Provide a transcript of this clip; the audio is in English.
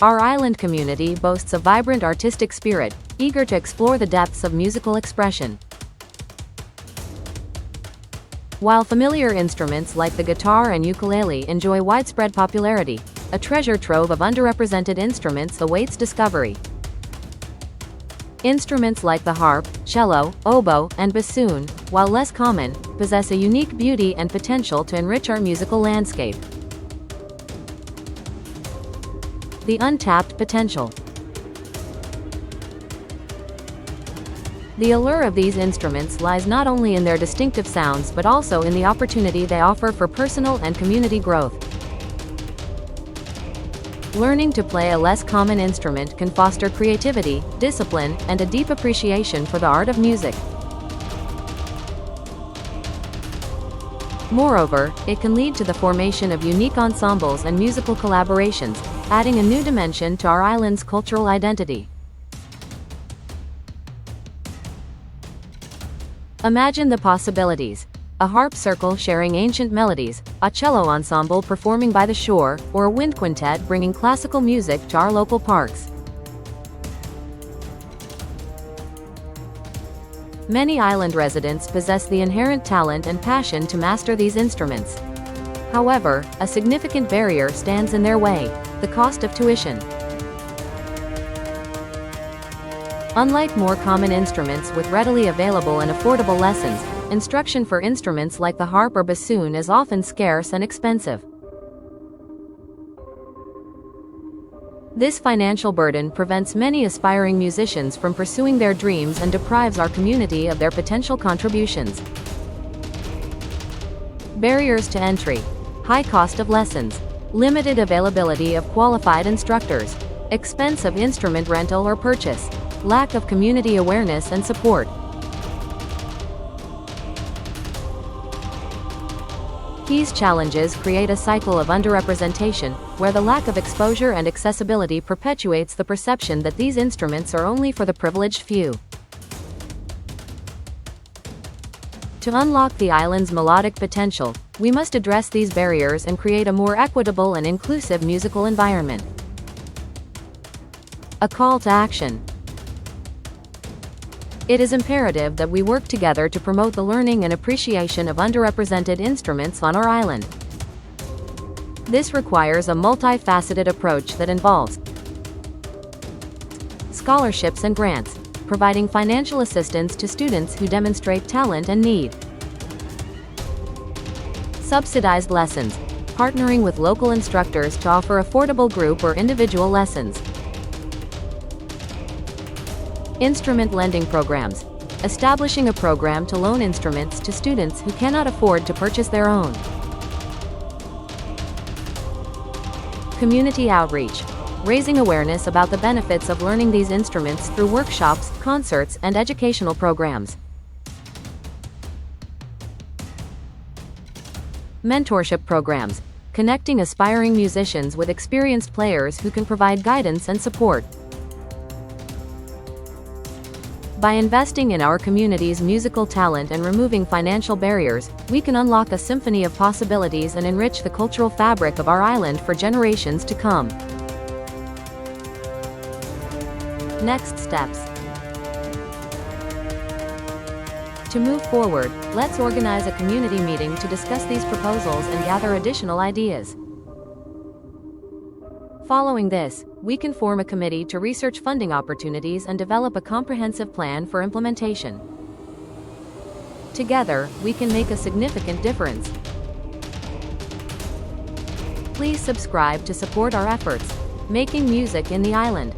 Our island community boasts a vibrant artistic spirit, eager to explore the depths of musical expression. While familiar instruments like the guitar and ukulele enjoy widespread popularity, a treasure trove of underrepresented instruments awaits discovery. Instruments like the harp, cello, oboe, and bassoon, while less common, possess a unique beauty and potential to enrich our musical landscape. The untapped potential. The allure of these instruments lies not only in their distinctive sounds but also in the opportunity they offer for personal and community growth. Learning to play a less common instrument can foster creativity, discipline, and a deep appreciation for the art of music. Moreover, it can lead to the formation of unique ensembles and musical collaborations, adding a new dimension to our island's cultural identity. Imagine the possibilities. A harp circle sharing ancient melodies, a cello ensemble performing by the shore, or a wind quintet bringing classical music to our local parks. Many island residents possess the inherent talent and passion to master these instruments. However, a significant barrier stands in their way: the cost of tuition. Unlike more common instruments with readily available and affordable lessons, instruction for instruments like the harp or bassoon is often scarce and expensive. This financial burden prevents many aspiring musicians from pursuing their dreams and deprives our community of their potential contributions. Barriers to entry: high cost of lessons, limited availability of qualified instructors, expense of instrument rental or purchase, lack of community awareness and support. These challenges create a cycle of underrepresentation, where the lack of exposure and accessibility perpetuates the perception that these instruments are only for the privileged few. To unlock the island's melodic potential, we must address these barriers and create a more equitable and inclusive musical environment. A call to action. It is imperative that we work together to promote the learning and appreciation of underrepresented instruments on our island. This requires a multifaceted approach that involves scholarships and grants, providing financial assistance to students who demonstrate talent and need. Subsidized lessons, partnering with local instructors to offer affordable group or individual lessons. Instrument lending programs, establishing a program to loan instruments to students who cannot afford to purchase their own. Community outreach, raising awareness about the benefits of learning these instruments through workshops, concerts, and educational programs. Mentorship programs, connecting aspiring musicians with experienced players who can provide guidance and support. By investing in our community's musical talent and removing financial barriers, we can unlock a symphony of possibilities and enrich the cultural fabric of our island for generations to come. Next steps. To move forward, let's organize a community meeting to discuss these proposals and gather additional ideas. Following this, we can form a committee to research funding opportunities and develop a comprehensive plan for implementation. Together, we can make a significant difference. Please subscribe to support our efforts, making music in the island.